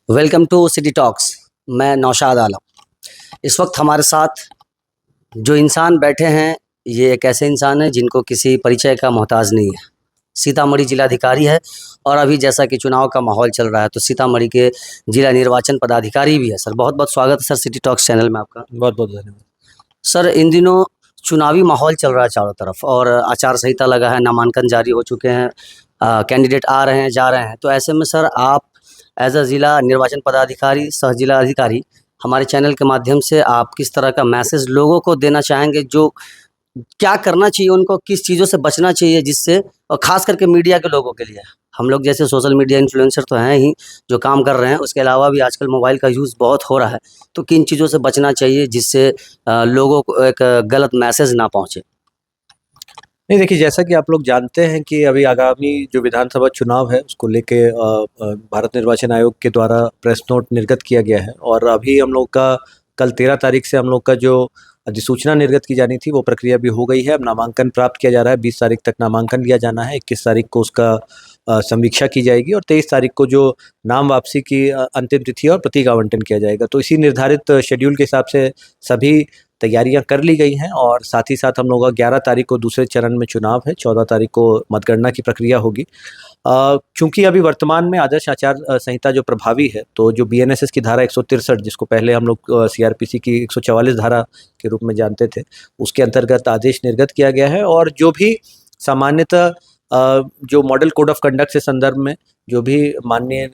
Welcome to city talks. मैं नौशाद आलम। इस वक्त हमारे साथ जो इंसान बैठे हैं, ये एक ऐसे इंसान है जिनको किसी परिचय का मोहताज नहीं है। सीतामढ़ी जिलाधिकारी है और अभी जैसा कि चुनाव का माहौल चल रहा है तो सीतामढ़ी के जिला निर्वाचन पदाधिकारी भी है। सर, बहुत बहुत स्वागत है सर सिटी टॉक्स चैनल में आपका। बहुत बहुत धन्यवाद। सर, इन दिनों चुनावी माहौल चल रहा है चारों तरफ और आचार संहिता लगा है, नामांकन जारी हो चुके हैं, कैंडिडेट आ रहे हैं, जा रहे हैं। तो ऐसे में सर, आप एज अ जिला निर्वाचन पदाधिकारी, सह जिला अधिकारी, हमारे चैनल के माध्यम से आप किस तरह का मैसेज लोगों को देना चाहेंगे, जो क्या करना चाहिए उनको, किस चीज़ों से बचना चाहिए, जिससे, और ख़ास करके मीडिया के लोगों के लिए। हम लोग जैसे सोशल मीडिया इन्फ्लुएंसर तो हैं ही जो काम कर रहे हैं, उसके अलावा भी आजकल मोबाइल का यूज़ बहुत हो रहा है। तो किन चीज़ों से बचना चाहिए जिससे लोगों को एक गलत मैसेज ना पहुँचे? नहीं, देखिए, जैसा कि आप लोग जानते हैं कि अभी आगामी जो विधानसभा चुनाव है उसको लेके भारत निर्वाचन आयोग के द्वारा प्रेस नोट निर्गत किया गया है और अभी हम लोग का कल 13 तारीख से हम लोग का जो अधिसूचना निर्गत की जानी थी वो प्रक्रिया भी हो गई है। अब नामांकन प्राप्त किया जा रहा है। 20 तारीख तक नामांकन लिया जाना है। 21 तारीख को उसका समीक्षा की जाएगी और 23 तारीख को जो नाम वापसी की अंतिम तिथि और प्रतीक आवंटन किया जाएगा। तो इसी निर्धारित शेड्यूल के हिसाब से सभी तैयारियां कर ली गई हैं और साथ ही साथ हम लोग का 11 तारीख को दूसरे चरण में चुनाव है। 14 तारीख को मतगणना की प्रक्रिया होगी। चूंकि अभी वर्तमान में आदर्श आचार संहिता जो प्रभावी है, तो जो बीएनएसएस की धारा 163, जिसको पहले हम लोग सीआरपीसी की 144 धारा के रूप में जानते थे, उसके अंतर्गत आदेश निर्गत किया गया है और जो भी सामान्यतः जो मॉडल कोड ऑफ कंडक्ट से संदर्भ में जो भी माननीय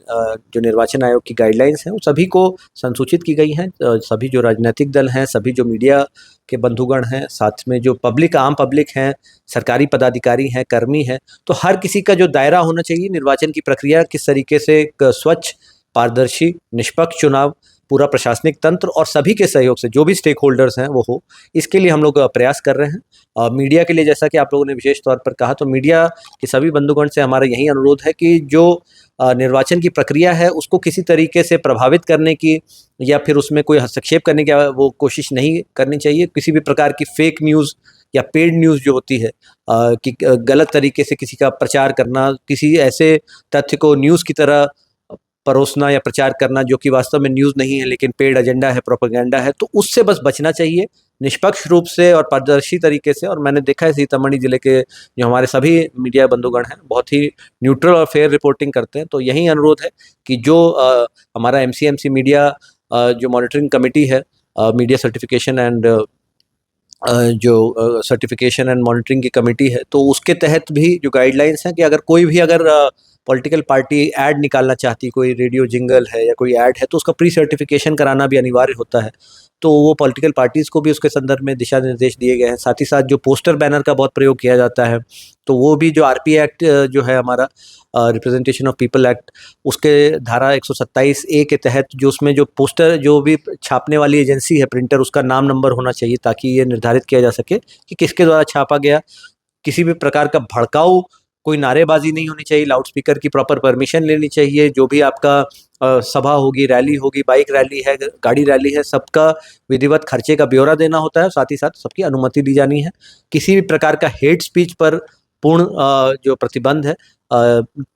जो निर्वाचन आयोग की गाइडलाइंस हैं, वो सभी को संसूचित की गई हैं। सभी जो राजनीतिक दल हैं, सभी जो मीडिया के बंधुगण हैं, साथ में जो पब्लिक, आम पब्लिक हैं, सरकारी पदाधिकारी हैं, कर्मी हैं, तो हर किसी का जो दायरा होना चाहिए, निर्वाचन की प्रक्रिया किस तरीके से एक स्वच्छ, पारदर्शी, निष्पक्ष चुनाव पूरा प्रशासनिक तंत्र और सभी के सहयोग से जो भी स्टेक होल्डर्स हैं वो हो, इसके लिए हम लोग प्रयास कर रहे हैं। मीडिया के लिए, जैसा कि आप लोगों ने विशेष तौर पर कहा, तो मीडिया के सभी बंधुगण से हमारा यही अनुरोध है कि जो निर्वाचन की प्रक्रिया है उसको किसी तरीके से प्रभावित करने की या फिर उसमें कोई हस्तक्षेप करने की वो कोशिश नहीं करनी चाहिए। किसी भी प्रकार की फेक न्यूज़ या पेड न्यूज़ जो होती है, कि गलत तरीके से किसी का प्रचार करना, किसी ऐसे तथ्य को न्यूज़ की तरह परोसना या प्रचार करना जो कि वास्तव में न्यूज़ नहीं है लेकिन पेड एजेंडा है, प्रोपेगेंडा है, तो उससे बस बचना चाहिए निष्पक्ष रूप से और पारदर्शी तरीके से। और मैंने देखा है सीतामढ़ी जिले के जो हमारे सभी मीडिया बंधुगण हैं बहुत ही न्यूट्रल और फेयर रिपोर्टिंग करते हैं। तो यही अनुरोध है कि जो हमारा एमसीएमसी मीडिया जो मॉनिटरिंग कमेटी है, मीडिया सर्टिफिकेशन एंड जो सर्टिफिकेशन एंड मॉनिटरिंग की कमेटी है, तो उसके तहत भी जो गाइडलाइंस हैं कि अगर कोई भी पॉलिटिकल पार्टी ऐड निकालना चाहती, कोई रेडियो जिंगल है या कोई ऐड है, तो उसका प्री सर्टिफिकेशन कराना भी अनिवार्य होता है। तो वो पॉलिटिकल पार्टीज़ को भी उसके संदर्भ में दिशा निर्देश दिए गए हैं। साथ ही साथ जो पोस्टर बैनर का बहुत प्रयोग किया जाता है, तो वो भी जो आरपी एक्ट जो है हमारा, रिप्रेजेंटेशन ऑफ पीपल एक्ट, उसके धारा 127A के तहत जो उसमें जो पोस्टर जो भी छापने वाली एजेंसी है, प्रिंटर, उसका नाम नंबर होना चाहिए ताकि ये निर्धारित किया जा सके कि किसके द्वारा छापा गया। किसी भी प्रकार का भड़काऊ कोई नारेबाजी नहीं होनी चाहिए। लाउडस्पीकर की प्रॉपर परमिशन लेनी चाहिए। जो भी आपका सभा होगी, रैली होगी, बाइक रैली है, गाड़ी रैली है, सबका विधिवत खर्चे का ब्यौरा देना होता है। साथ ही साथ सबकी अनुमति दी जानी है। किसी भी प्रकार का हेट स्पीच पर पूर्ण जो प्रतिबंध है,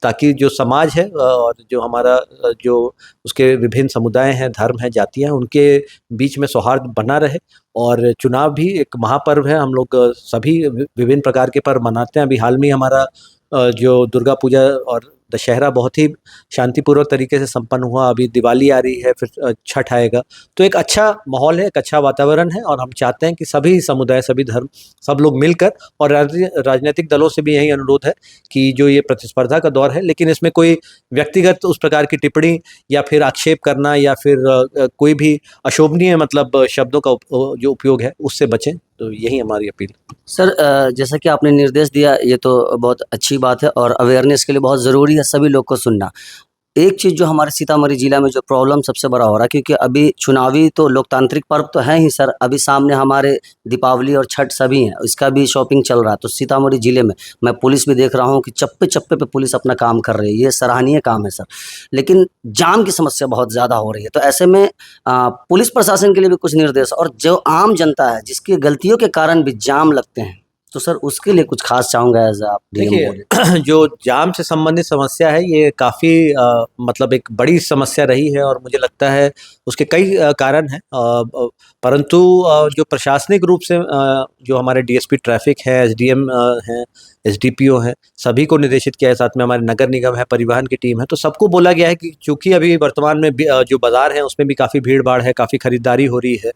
ताकि जो समाज है और जो हमारा जो उसके विभिन्न समुदाय हैं, धर्म हैं, जातियाँ हैं, उनके बीच में सौहार्द बना रहे। और चुनाव भी एक महापर्व है। हम लोग सभी विभिन्न प्रकार के पर्व मनाते हैं। अभी हाल में हमारा जो दुर्गा पूजा और दशहरा बहुत ही शांतिपूर्वक तरीके से संपन्न हुआ। अभी दिवाली आ रही है, फिर छठ आएगा। तो एक अच्छा माहौल है, एक अच्छा वातावरण है और हम चाहते हैं कि सभी समुदाय, सभी धर्म, सब लोग मिलकर, और राजनीतिक दलों से भी यही अनुरोध है कि जो ये प्रतिस्पर्धा का दौर है, लेकिन इसमें कोई व्यक्तिगत उस प्रकार की टिप्पणी या फिर आक्षेप करना या फिर कोई भी अशोभनीय मतलब शब्दों का जो उपयोग है उससे बचें। तो यही हमारी अपील। सर, जैसा कि आपने निर्देश दिया, ये तो बहुत अच्छी बात है और अवेयरनेस के लिए बहुत ज़रूरी है सभी लोग को सुनना। एक चीज़ जो हमारे सीतामढ़ी जिला में जो प्रॉब्लम सबसे बड़ा हो रहा है, क्योंकि अभी चुनावी तो लोकतांत्रिक पर्व तो है ही सर, अभी सामने हमारे दीपावली और छठ सभी हैं, इसका भी शॉपिंग चल रहा है। तो सीतामढ़ी जिले में मैं पुलिस भी देख रहा हूँ कि चप्पे चप्पे पे पुलिस अपना काम कर रही है, ये सराहनीय काम है सर। लेकिन जाम की समस्या बहुत ज़्यादा हो रही है। तो ऐसे में पुलिस प्रशासन के लिए भी कुछ निर्देश, और जो आम जनता है जिसकी गलतियों के कारण भी जाम लगते हैं, तो सर उसके लिए कुछ खास चाहूँगा एज़ आप डीएम देखिए बोले। जो जाम से संबंधित समस्या है ये काफ़ी मतलब एक बड़ी समस्या रही है और मुझे लगता है उसके कई कारण हैं, परंतु जो प्रशासनिक रूप से जो हमारे डीएसपी ट्रैफिक है, एसडीएम हैं, एसडीपीओ हैं, सभी को निर्देशित किया है, साथ में हमारे नगर निगम है, परिवहन की टीम है, तो सबको बोला गया है कि चूंकि अभी वर्तमान में जो बाजार है उसमें भी काफ़ी भीड़ भाड़ है, काफ़ी खरीदारी हो रही है,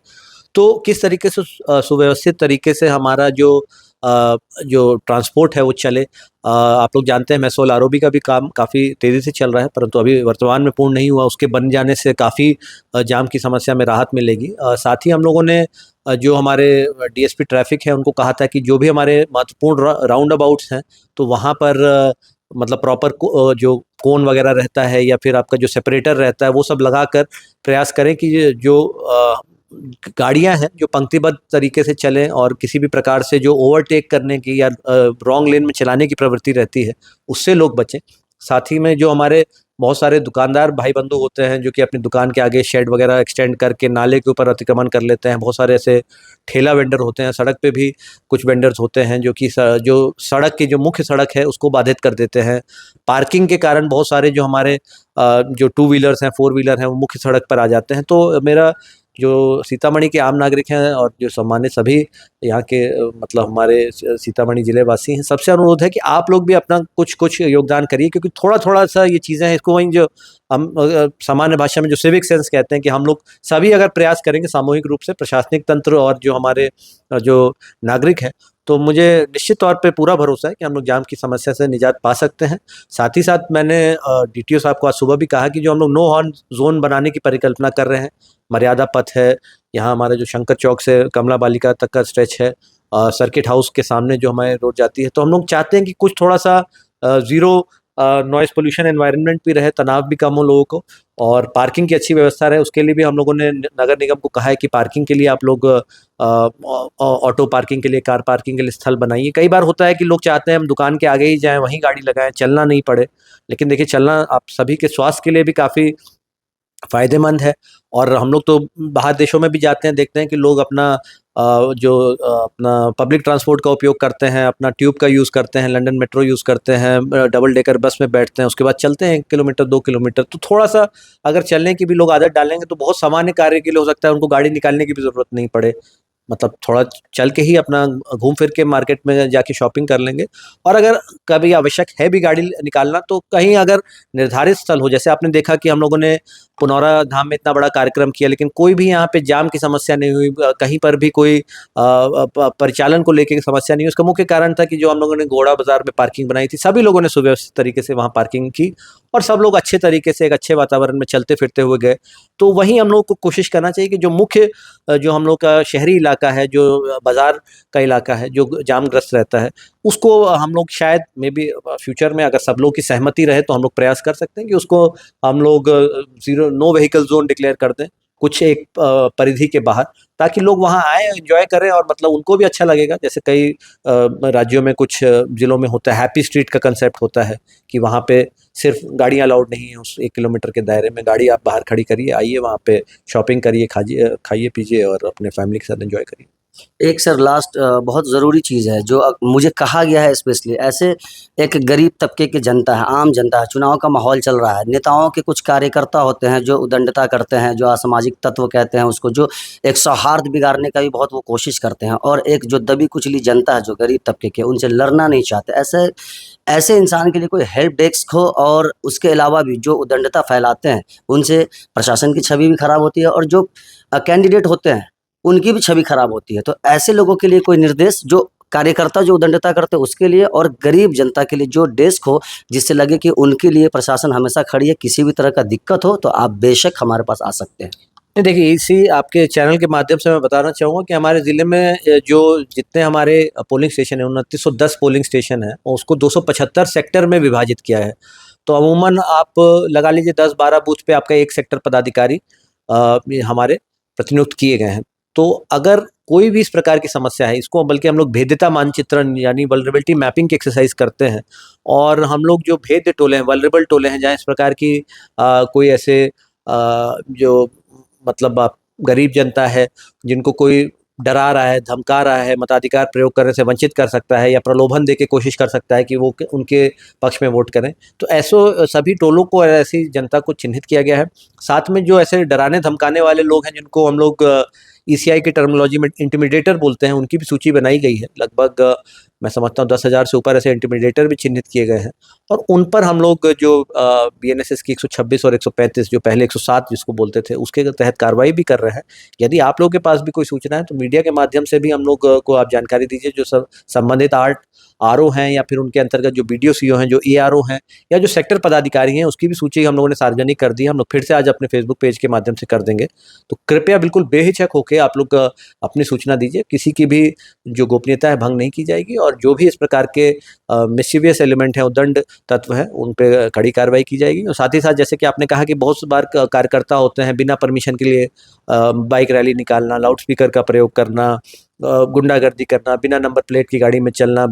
तो किस तरीके से सुव्यवस्थित तरीके से हमारा जो ट्रांसपोर्ट है वो चले। आप लोग जानते हैं मेसोल आरओबी का भी काम काफ़ी तेज़ी से चल रहा है, परंतु अभी वर्तमान में पूर्ण नहीं हुआ, उसके बन जाने से काफ़ी जाम की समस्या में राहत मिलेगी। साथ ही हम लोगों ने जो हमारे डीएसपी ट्रैफिक है उनको कहा था कि जो भी हमारे महत्वपूर्ण राउंड अबाउट्स हैं तो वहाँ पर मतलब प्रॉपर जो कोन वगैरह रहता है या फिर आपका जो सेपरेटर रहता है वो सब लगाकर प्रयास करें कि जो गाड़ियां हैं जो पंक्तिबद्ध तरीके से चलें और किसी भी प्रकार से जो ओवरटेक करने की या रॉन्ग लेन में चलाने की प्रवृत्ति रहती है उससे लोग बचें। साथ ही में जो हमारे बहुत सारे दुकानदार भाई बंधु होते हैं जो कि अपनी दुकान के आगे शेड वगैरह एक्सटेंड करके नाले के ऊपर अतिक्रमण कर लेते हैं, बहुत सारे ऐसे ठेला वेंडर होते हैं, सड़क पे भी कुछ वेंडर्स होते हैं जो कि जो सड़क की जो मुख्य सड़क है उसको बाधित कर देते हैं। पार्किंग के कारण बहुत सारे जो हमारे जो टू व्हीलर्स हैं, फोर व्हीलर हैं, वो मुख्य सड़क पर आ जाते हैं। तो मेरा जो सीतामढ़ी के आम नागरिक हैं और जो सम्मानित सभी यहाँ के मतलब हमारे सीतामढ़ी जिले वासी हैं, सबसे अनुरोध है कि आप लोग भी अपना कुछ कुछ योगदान करिए, क्योंकि थोड़ा थोड़ा सा ये चीज़ें हैं, इसको वहीं जो हम सामान्य भाषा में जो सिविक सेंस कहते हैं कि हम लोग सभी अगर प्रयास करेंगे सामूहिक रूप से, प्रशासनिक तंत्र और जो हमारे जो नागरिक हैं, तो मुझे निश्चित तौर पे पूरा भरोसा है कि हम लोग जाम की समस्या से निजात पा सकते हैं। साथ ही साथ मैंने डीटीओ साहब को आज सुबह भी कहा कि जो हम लोग नो हॉर्न जोन बनाने की परिकल्पना कर रहे हैं, मर्यादा पथ है, यहाँ हमारे जो शंकर चौक से कमला बालिका तक का स्ट्रेच है, सर्किट हाउस के सामने जो हमारे रोड जाती है, तो हम लोग चाहते हैं कि कुछ थोड़ा सा ज़ीरो नॉइज़ पोल्यूशन एनवायरनमेंट भी रहे, तनाव भी कम हो लोगों को, और पार्किंग की अच्छी व्यवस्था रहे। उसके लिए भी हम लोगों ने नगर निगम को कहा है कि पार्किंग के लिए आप लोग ऑटो पार्किंग के लिए, कार पार्किंग के लिए स्थल बनाइए। कई बार होता है कि लोग चाहते हैं हम दुकान के आगे ही जाएं, वहीं गाड़ी लगाएं, चलना नहीं पड़े, लेकिन देखिए चलना आप सभी के स्वास्थ्य के लिए भी काफ़ी फ़ायदेमंद है। और हम लोग तो बाहर देशों में भी जाते हैं, देखते हैं कि लोग अपना अपना पब्लिक ट्रांसपोर्ट का उपयोग करते हैं, अपना ट्यूब का यूज़ करते हैं, लंदन मेट्रो यूज़ करते हैं, डबल डेकर बस में बैठते हैं, उसके बाद चलते हैं 1 किलोमीटर 2 किलोमीटर। तो थोड़ा-सा अगर चलने की भी लोग आदत डालेंगे तो बहुत सामान्य कार्य के लिए हो सकता है उनको गाड़ी निकालने की भी ज़रूरत नहीं पड़े। मतलब थोड़ा चल के ही अपना घूम फिर के मार्केट में जाके शॉपिंग कर लेंगे। और अगर कभी आवश्यक है भी गाड़ी निकालना, तो कहीं अगर निर्धारित स्थल हो, जैसे आपने देखा कि हम लोगों ने पुनौरा धाम में इतना बड़ा कार्यक्रम किया, लेकिन कोई भी यहाँ पे जाम की समस्या नहीं हुई, कहीं पर भी कोई परिचालन को लेके समस्या नहीं हुई। उसका मुख्य कारण था कि जो हम लोगों ने घोड़ा बाजार में पार्किंग बनाई थी, सभी लोगों ने सुव्यवस्थित तरीके से वहाँ पार्किंग की और सब लोग अच्छे तरीके से एक अच्छे वातावरण में चलते फिरते हुए गए। तो वहीं हम लोग को कोशिश करना चाहिए कि जो मुख्य जो हम लोग का शहरी इलाका है, जो बाज़ार का इलाका है, जो जामग्रस्त रहता है, उसको हम लोग शायद मे बी फ्यूचर में अगर सब लोग की सहमति रहे तो हम लोग प्रयास कर सकते हैं कि उसको हम लोग zero no vehicle zone declare कर दें, कुछ एक परिधि के बाहर, ताकि लोग वहाँ आएँ, एन्जॉय करें और मतलब उनको भी अच्छा लगेगा। जैसे कई राज्यों में, कुछ ज़िलों में होता है, हैप्पी स्ट्रीट का कंसेप्ट होता है कि वहाँ पे सिर्फ गाड़ियाँ अलाउड नहीं है, उस 1 किलोमीटर के दायरे में गाड़ी आप बाहर खड़ी करिए, आइए वहाँ पे शॉपिंग करिए, खाइए पीजिए और अपने फैमिली के साथ एंजॉय करिए। एक सर लास्ट बहुत ज़रूरी चीज़ है जो मुझे कहा गया है स्पेशली, ऐसे एक गरीब तबके की जनता है, आम जनता है, चुनाव का माहौल चल रहा है, नेताओं के कुछ कार्यकर्ता होते हैं जो उद्दंडता करते हैं, जो असामाजिक तत्व कहते हैं उसको, जो एक सौहार्द बिगाड़ने का भी बहुत वो कोशिश करते हैं, और एक जो दबी कुचली जनता है जो गरीब तबके के, उनसे लड़ना नहीं चाहते, ऐसे ऐसे इंसान के लिए कोई हेल्प डेस्क हो, और उसके अलावा भी जो उद्दंडता फैलाते हैं उनसे प्रशासन की छवि भी खराब होती है, और जो कैंडिडेट होते हैं उनकी भी छवि खराब होती है। तो ऐसे लोगों के लिए कोई निर्देश, जो कार्यकर्ता जो उद्दंडता करते हैं उसके लिए, और गरीब जनता के लिए जो डेस्क हो, जिससे लगे कि उनके लिए प्रशासन हमेशा खड़ी है, किसी भी तरह का दिक्कत हो तो आप बेशक हमारे पास आ सकते हैं। नहीं देखिए, इसी आपके चैनल के माध्यम से मैं बताना चाहूँगा कि हमारे ज़िले में जो जितने हमारे पोलिंग स्टेशन है, 2910 पोलिंग स्टेशन है, और उसको 275 सेक्टर में विभाजित किया है। तो अमूमन आप लगा लीजिए 10-12 बूथ पे आपका एक सेक्टर पदाधिकारी ये हमारे प्रतिनियुक्त किए गए हैं। तो अगर कोई भी इस प्रकार की समस्या है, इसको बल्कि हम लोग भेद्यता मानचित्रण यानी वल्नरेबिलिटी मैपिंग की एक्सरसाइज करते हैं, और हम लोग जो भेद्य टोले हैं, वल्नरेबल टोले हैं, जहाँ इस प्रकार की कोई ऐसे जो मतलब आप गरीब जनता है, जिनको कोई डरा रहा है, धमका रहा है, मताधिकार प्रयोग करने से वंचित कर सकता है या प्रलोभन देके कोशिश कर सकता है कि वो उनके पक्ष में वोट करें। तो ऐसो सभी टोलों को, ऐसी जनता को चिन्हित किया गया है। साथ में जो ऐसे डराने धमकाने वाले लोग हैं, जिनको हम लोग ईसीआई की टर्मिनोलॉजी में इंटिमिडेटर बोलते हैं, उनकी भी सूची बनाई गई है। लगभग मैं समझता हूँ 10,000 से ऊपर ऐसे इंटिमिडेटर भी चिन्हित किए गए हैं, और उन पर हम लोग जो बीएनएसएस की 126 और 135, जो पहले 107 जिसको बोलते थे, उसके तहत कार्रवाई भी कर रहे हैं। यदि आप लोगों के पास भी कोई सूचना है तो मीडिया के माध्यम से भी हम लोग को आप जानकारी दीजिए। जो संबंधित आरओ हैं या फिर उनके अंतर्गत जो बीडीओ सीओ हैं, जो एआरओ हैं, या जो सेक्टर पदाधिकारी हैं, उसकी भी सूची हम लोगों ने सार्वजनिक कर दी है। हम लोग फिर से आज अपने फेसबुक पेज के माध्यम से कर देंगे। तो कृपया बिल्कुल बेहिचक होकर आप लोग अपनी सूचना दीजिए। किसी की भी जो गोपनीयता है भंग नहीं की जाएगी, और जो भी इस प्रकार के मिस्चीवियस एलिमेंट हैं, उद्दंड तत्व हैं, उन पे कड़ी कार्रवाई की जाएगी। और साथ ही साथ जैसे कि आपने कहा कि बहुत बार कार्यकर्ता होते हैं बिना परमिशन के लिए बाइक रैली निकालना, लाउड स्पीकर का प्रयोग करना, गुंडागर्दी करना, बिना नंबर प्लेट की गाड़ी में चलना,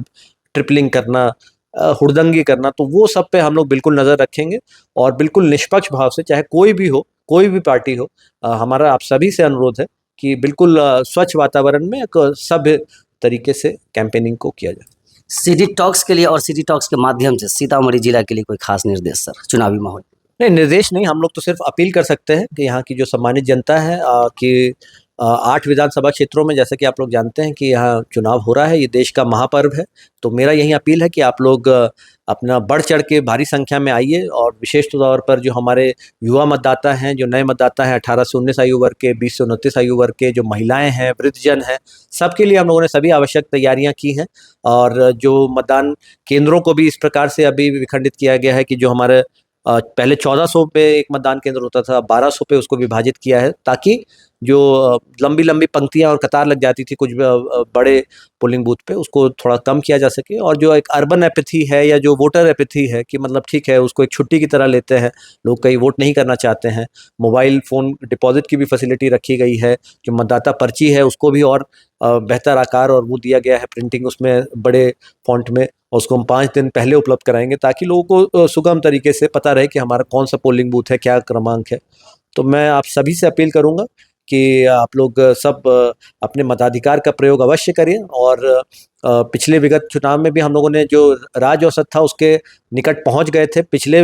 ट्रिपलिंग करना, हुड़दंगी करना, तो वो सब पे हम लोग बिल्कुल नज़र रखेंगे। और बिल्कुल निष्पक्ष भाव से, चाहे कोई भी हो, कोई भी पार्टी हो, हमारा आप सभी से अनुरोध है कि बिल्कुल स्वच्छ वातावरण में एक सभ्य तरीके से कैंपेनिंग को किया जाए। सिटी टॉक्स के लिए और सिटी टॉक्स के माध्यम से सीतामढ़ी जिला के लिए कोई खास निर्देश सर, चुनावी माहौल? नहीं, निर्देश नहीं, हम लोग तो सिर्फ अपील कर सकते हैं कि यहाँ की जो सम्मानित जनता है कि 8 विधानसभा क्षेत्रों में, जैसा कि आप लोग जानते हैं कि यहाँ चुनाव हो रहा है, ये देश का महापर्व है। तो मेरा यही अपील है कि आप लोग अपना बढ़ चढ़ के भारी संख्या में आइए, और विशेष तौर पर जो हमारे युवा मतदाता हैं, जो नए मतदाता हैं, 18 से 19 आयु वर्ग के, 20 से 29 आयु वर्ग के, जो महिलाएं हैं, वृद्धजन हैं, सबके लिए हम लोगों ने सभी आवश्यक तैयारियां की हैं। और जो मतदान केंद्रों को भी इस प्रकार से अभी विखंडित किया गया है कि जो हमारे पहले 1400 पे एक मतदान केंद्र होता था, 1200 पे उसको विभाजित किया है, ताकि जो लंबी लंबी पंक्तियां और कतार लग जाती थी कुछ बड़े पोलिंग बूथ पे, उसको थोड़ा कम किया जा सके। और जो एक अर्बन एपैथी है, या जो वोटर एपैथी है कि मतलब ठीक है, उसको एक छुट्टी की तरह लेते हैं लोग, कहीं वोट नहीं करना चाहते हैं, मोबाइल फ़ोन डिपॉजिट की भी फैसिलिटी रखी गई है। जो मतदाता पर्ची है उसको भी और बेहतर आकार और वो दिया गया है, प्रिंटिंग उसमें बड़े फॉन्ट में, और उसको हम 5 दिन पहले उपलब्ध कराएंगे, ताकि लोगों को सुगम तरीके से पता रहे कि हमारा कौन सा पोलिंग बूथ है, क्या क्रमांक है। तो मैं आप सभी से अपील करूंगा कि आप लोग सब अपने मताधिकार का प्रयोग अवश्य करें। और पिछले विगत चुनाव में भी हम लोगों ने जो राज औसत था उसके निकट पहुंच गए थे। पिछले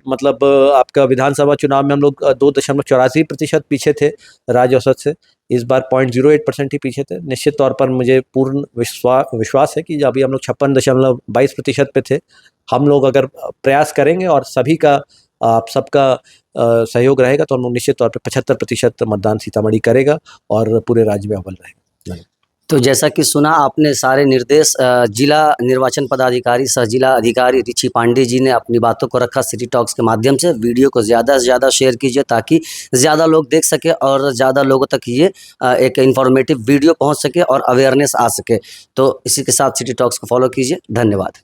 मतलब आपका विधानसभा चुनाव में हम लोग 2.84% पीछे थे राज औसत से। इस बार 0.08% ही पीछे थे। निश्चित तौर पर मुझे पूर्ण विश्वास है कि अभी हम लोग 56.22% पे थे। हम लोग अगर प्रयास करेंगे और सभी का आप सबका सहयोग रहेगा, तो हम लोग निश्चित तौर पे 75% मतदान सीतामढ़ी करेगा और पूरे राज्य में अव्वल रहेगा। तो जैसा कि सुना आपने सारे निर्देश, जिला निर्वाचन पदाधिकारी सह जिला अधिकारी रिची पांडे जी ने अपनी बातों को रखा सिटी टॉक्स के माध्यम से। वीडियो को ज़्यादा से ज़्यादा शेयर कीजिए ताकि ज़्यादा लोग देख सके और ज़्यादा लोगों तक ये एक इन्फॉर्मेटिव वीडियो पहुंच सके और अवेयरनेस आ सके। तो इसी के साथ सिटी टॉक्स को फॉलो कीजिए। धन्यवाद।